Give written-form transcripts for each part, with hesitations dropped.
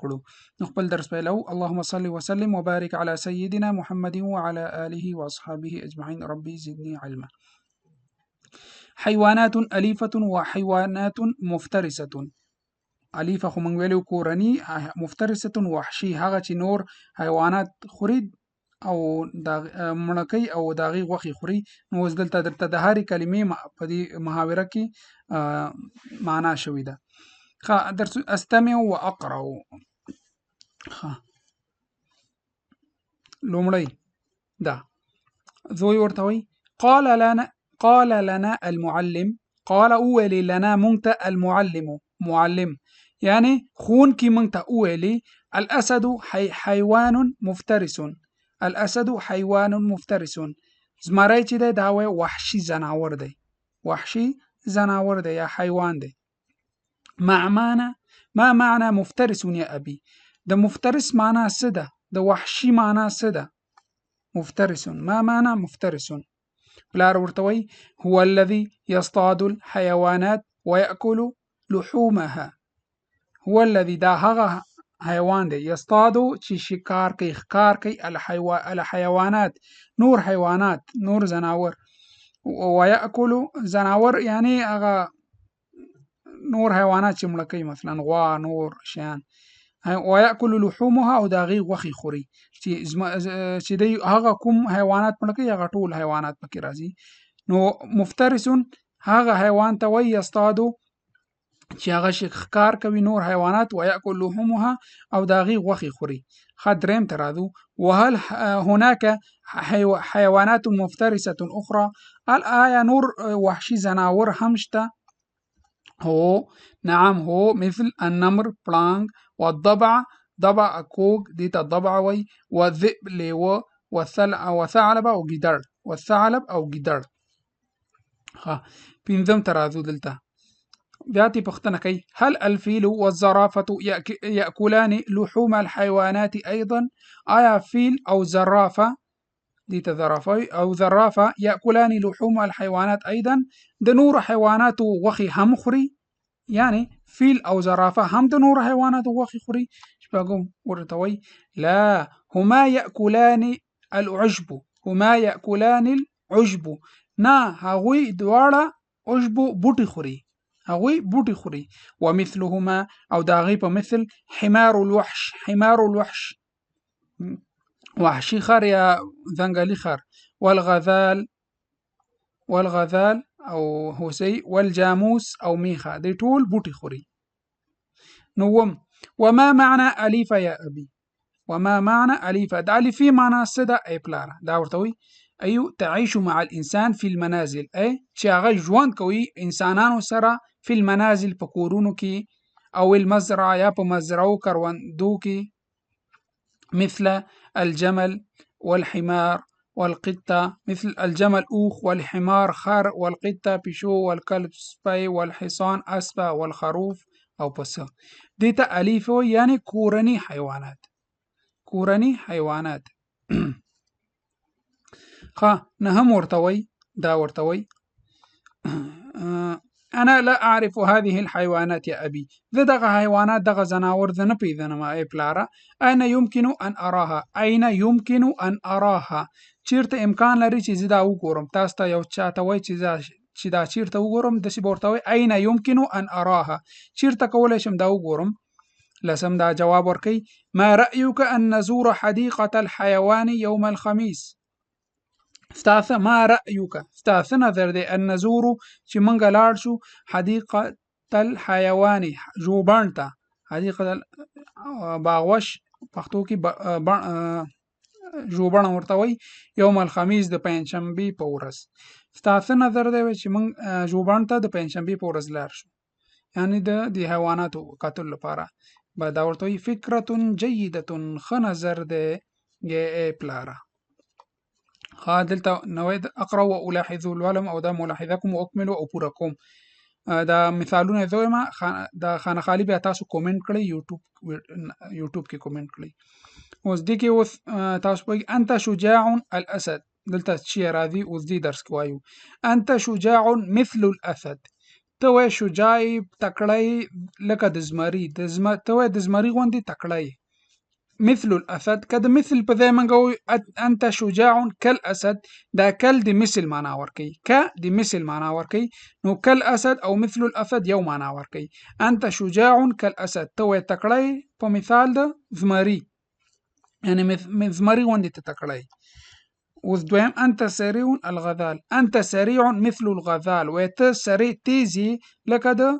وکړو. نو خپل درس پیلو. اللهم صل وسلم وبارك على سيدنا محمد وعلى آله وأصحابه أجمعين. ربي زدني علما. حيوانات أليفة وحيوانات مفترسة. أليفة خو موږ ویلو کورني، مفترسة وحشي هغه چې نور حیوانات خوري او د مړکۍ او د هغې غوښې خوري. نو اوس دلته درته د هرې کلمې په دې محاوره کې معنا شوې ده. ښه، درس استمع و اقرأ. ښه، لومړی دا زوی ورته وایي قال لنا المعلم. قال اولي لنا مونږ المعلم، معلم یعنی خون کی مونږ ته اولي الاسد حیوان مفترس. الاسد حیوان مفترس. زمری چې دی دا وحشي زناور دی، وحشي زناور دی یا حیوان دی. ما معنى مفترس يا ابي؟ د مفترس معنا څه ده؟ د وحشي معنا څه ده؟ مفترس. ما معنى مفترس؟ پلار ورته وایي هو الذي يصطاد الحيوانات ويأكل لحومها. هو الذي دا هغه حیوان دی یصطادو چې شکار کوي، ښکار کوي الحیوانات نور حیوانات، نور زناور. ويأكل زناور یعنی هغه نور حیوانات چې مړه کوي، مثلا غوا، نور شیان. ويأكل لحومها او د هغې غوښې خوري. چې دی هغه کوم حیوانات مړه کوي هغه ټول حیوانات پکې راځي. نو مفترس هغه حیوان ته وایي یصطادو چې هغه ښکار کوي نور حیوانات. ويأكل لحومها او د هغې غوښې خوري. ښه، دریم ته راځو. وهل هناك حیوانات مفترسة اخرى؟ آیا نور وحشي زناور هم شته؟ هو نعم، هو مثل النمر پړانګ، والضبع ضبع کوږ دیته الضبع وی، والذئب لیوه، وثعلب او ګیدړ، والثعلب او ګیدړ. ښه، پنځم ته راځو. دلته بیا دې پوښتنه کوي هل الفيل والزرافة يأكلان لحوم الحيوانات أيضا؟ آیا فیل او زرافه دیته زرافه او زرافه یأکلان لحوم الحيوانات أيضا د نور حیواناتو غوښې هم خوري؟ یعنی فیل او زرافه هم د نور حیواناتو غوښې خوري؟ شپږم ورته وایي لا، هما یأکلان العشب. هما یأکلان العشب. نه، هغوی دواړه عشب بوټي خوري، هغوی بوټي خوري. ومثلهما او د هغې په مثل حمار الوحش. حمار الوحش وحشي خر یا ځنګلي خر. والغزال او هوسۍ، والجاموس او میخه، دی ټول بوټي خوري. نوم وما معنى أليفة يا أبي؟ وما معنى أليفة؟ د أليفي معنی څه ده ای پلاره؟ دا ورته وایي ایو تعيش مع الانسان في المنازل، ای چې هغه ژوند کوي انسانانو سره في المنازل په کورونو کې، او المزرعه یا په مزرعو کروندو کې، مثل الجمل والحمار والقطة. مثل الجمل اوخ، والحمار خر، والقطة پیشو، والكلب سپی، والحصان اسبه، والخروف او پسه. دیتا الیفو یعنی کورنی حیوانات، کورنی حیوانات. ښه، نهم ورته وایي دا ورته وایي انا لا اعرف هذه الحيوانات يا ابي. زه دغه حیوانات دغه زناور زه نه پیژنم ای پلاره. اين يمكن ان اراها؟ اين يمكن ان اراها؟ چیرته امکان لري چې زه دا وګورم؟ تاسو ته یو چاته وایي چې دا چیرته وګورم، داسې به ورته وایي اين يمكن ان اراها؟ چیرته کولی شم دا وګورم؟ لسم دا جواب ورکوي ما رأيك ان نزور حديقة الحيوان يوم الخميس؟ ستاسو ما رأيك، ستاسو نظر دی ان نزور چې منګه لاړ شو حديقة الحيوان ژوبڼ ته. حديقة باغوش پښتو کې ژوبڼ ورته وایي یوم الخمیس د پنجشنبې په ورځ. ستاسو نظر دی چې موږ ژوبڼ ته د پنجشنبې په ورځ لاړ شو، یعنی د حیواناتو کتلو لپاره. به دا ورته وایي فکرة جیدة، ښه نظر دی ای پلاره. ښه، دلته نوید اقرأ و الاحظ الولم او دا ملاحظه کوم او اکمل او پوره کوم. دا مثالونه زویمه د خانه خالی بیا تاسو کومنټ کړئ، یوټیوب کې کومنټ کړئ. اوس دې کې اوس تاسو پوهیږئ انت شجاع الاسد. دلته چې راځي اوس دې درس کې وایو انت شجاع مثل الاسد، ته وای شجاعي تکړه لکه د زمري ته وای د زمري غوندې تکړه مثل الأسد کده مثل په ځای منګو انت شجاع كالأسد دا کل د مثل معنا ورکي ک د مثل معنا ورکي نو كالأسد او مثل الأسد یو معنا ورکي انت شجاع كالأسد ته وای تکړه په مثال د زمري یعنی زمري غوندې ته تکړه اوس دویم انت سریع الغزال انت سریع مثل الغزال وای ته سریع تیزی لکه د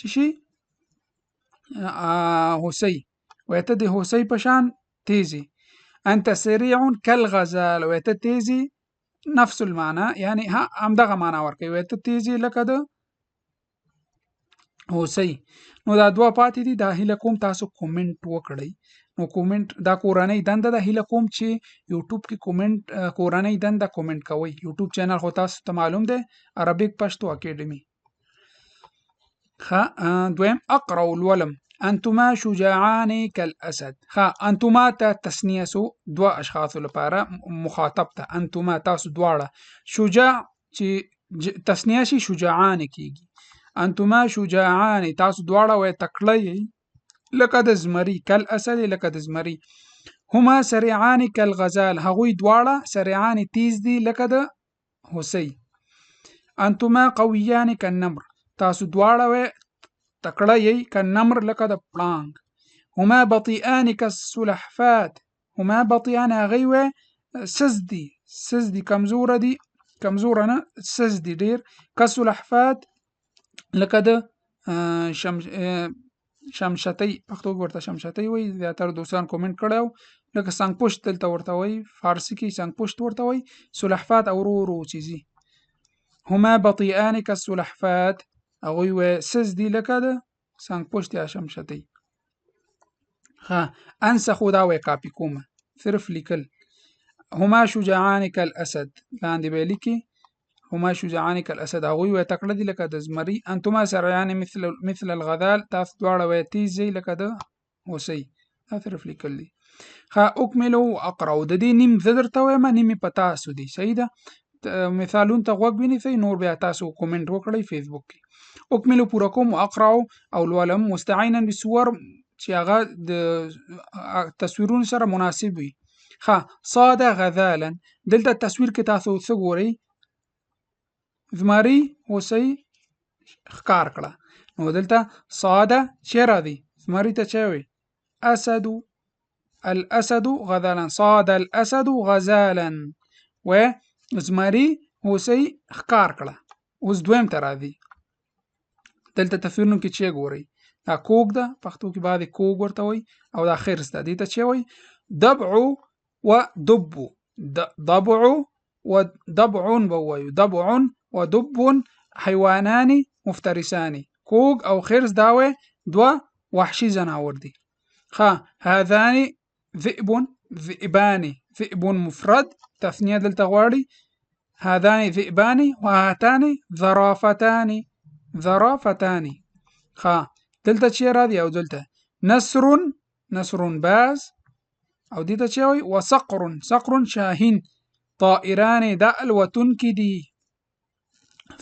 چی شي هوسۍ وای ته د هوسۍ په شان تیزی انت سریع كالغزال وای ته تیزی نفس المعنى یعنی همدغه معنا ورکوي وای ته تیزی لکه د هوسۍ نو دا دوه پاتې دي دا هیله کوم تاسو کومنټ وکړئ نو کومنټ دا کورنۍ دنده ده هیله کوم چې یوټیوب کې کومنټ کورنۍ دنده کومنټ کوئ یوټیوب چینل خو تاسو ته معلوم دی عربیک پښتو اکیډمي دویم اقرأ الولم انتما شجاعان كالاسد انتما ته تسنیه سو دو اشخاص لپاره مخاطب ته انتما تاسو دواړه شجاع چې تسنیه شي شجاعان کیږي انتما شجاعان تاسو دواړه وای تکړه لکه د زمري كالاسد لکه د زمري هما سريعان كالغزال هغوی دواړه سريعان تیز دي لکه د هوسۍ انتما قویان كالنمر تاسو دواړه وای تکړه كالنمر لکه د پړانګ هما بطيئان كالسلحفات هما بطيئان هغوی سزدي کمزوره دي کمزوره نه سزدي ډیر كالسلحفات لکه د شمشتي پښتو ورته شمشتي وای زیاتره دوستان کومنټ کړو لکه څنګه پښت دلته ورته وای فارسی کې څنګه پښت ورته وای سلحفات او ورو چیزي هما بطيئان كالسلحفات هغوی وای سزدي لکه د څنګه پښت یا شمشتي انسخ دا وای کاپی کومه صرف لیکل هما شجاعان كالاسد لاندې به لیکي هما شجاعان كالاسد هغوی وای تکړه دي لکه د زمري انتما سريعان مثل الغزال تاسو دواړه وای تیزی لکه د هوسۍ صرف لیکل دي اکملو اقرأ د دې نیم زه درته وایم نیم په تاسو دي صحیح ده مثالون ته غوږ ونیسئ نور بیا تاسو کومنټ وکړئ فیسبوک کې اکملو پوره کوم اقرأ او لولم مستعینا بصور چې هغه د تصویرونو سره مناسب وي صاد غزالا دلته تصویر کې تاسو څه ګورئ زمري هوسۍ ښکار کړه نو دلته صاد چیرې دی زمري ته چا وي اسد الاسد غزالا صاد الاسد غزالا و زمري هوسۍ ښکار کړه اوس دویم ته راځي دلته تصویرونو کې چې ګورئ دا کوږ ده پښتو کې بعد کوږ ورته وایي او دا خرس ده دې ته چې وایي ضبع و دب ضبع و ضبع بوایو ضبع و دب حیوانان مفترسان کوږ او خرس داوي دوه وحشي زناور دي هذان ذئبان ذئب مفرد تثنیه دلته غواړي هذان ذئبان وهاتان ظرافتان دلته چې راځي او دلته نسر باز او دلته چې وي وصقر شاهین طائران دا الوتونکي دي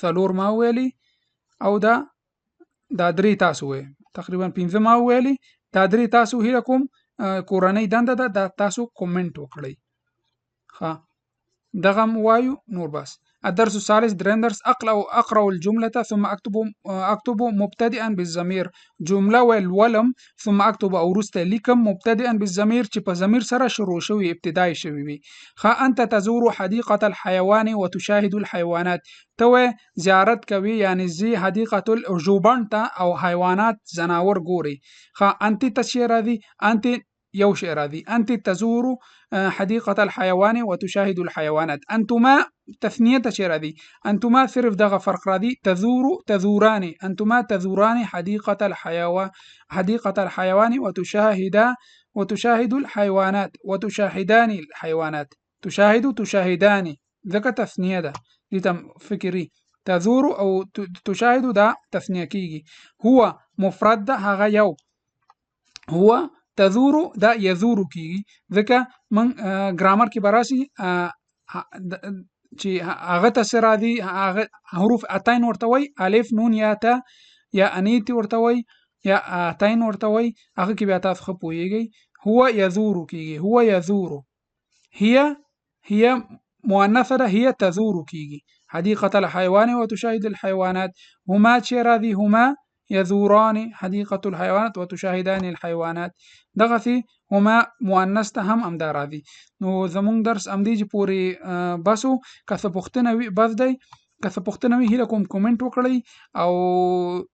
څلور ما ویلي او دا درې تاسو وي تقریبا 15 ما ویلي دا درې تاسو هیله کوم کورنۍ دنده ده دا تاسو کومنټ وکړئ دغه وایو نور بس الدرس الثالث دریم درس اقرأ الجملة ثم اكتب مبتدئا بالضمير جمله والولم ثم اكتب او رسته لیکم مبتدئا بالضمير چې په ضمیر سره شروع شوی ابتدای شوی وي انت تزور حديقة الحيوان وتشاهد الحيوانات تو زیارت کوي یعنی زی حدیقة الجوبان ته او حیوانات زناور ګوري انت تشیرا دی انت یو شعر دی انت تزور حديقة الحيوان وتشاهد الحيوانات انتما تثنیه تشیرا دی انتما صرف دغه فرق را دی تزوران انتما تزوران حديقة الحيوان وتشاهد الحيوانات وتشاهدان الحيوانات تشاهدان ذکر تثنیه ده دیتم فکری تزور او تشاهد دا تثنیه کیږي هو مفرد ده هغه یو هو تزور دا یزور کیږي ځکه من ګرامر کې براسي چې هغه ته څه راځي، هغه حروف اتین ورته وایي، الف نون یا ته یا انیت ورته وایي یا اتین ورته وایي، هغه کې بیا تاسو ښه پوهیږئ. هو یزور کیږي، هو یزور. هي مؤنثه ده، هي تزور کیږي. حدیقة الحيوان وتشاهد الحيوانات. هما چې راځي، هما یزوران حدیقة الحيوانات وتشاهدان الحيوانات. دغسې هما مؤنث ته هم همدا راځي. نو زمونږ درس همدې چې پورې بس و. که څه پوښتنه وي بس دی، که څه پوښتنه وي هیله کوم کومنټ وکړئ او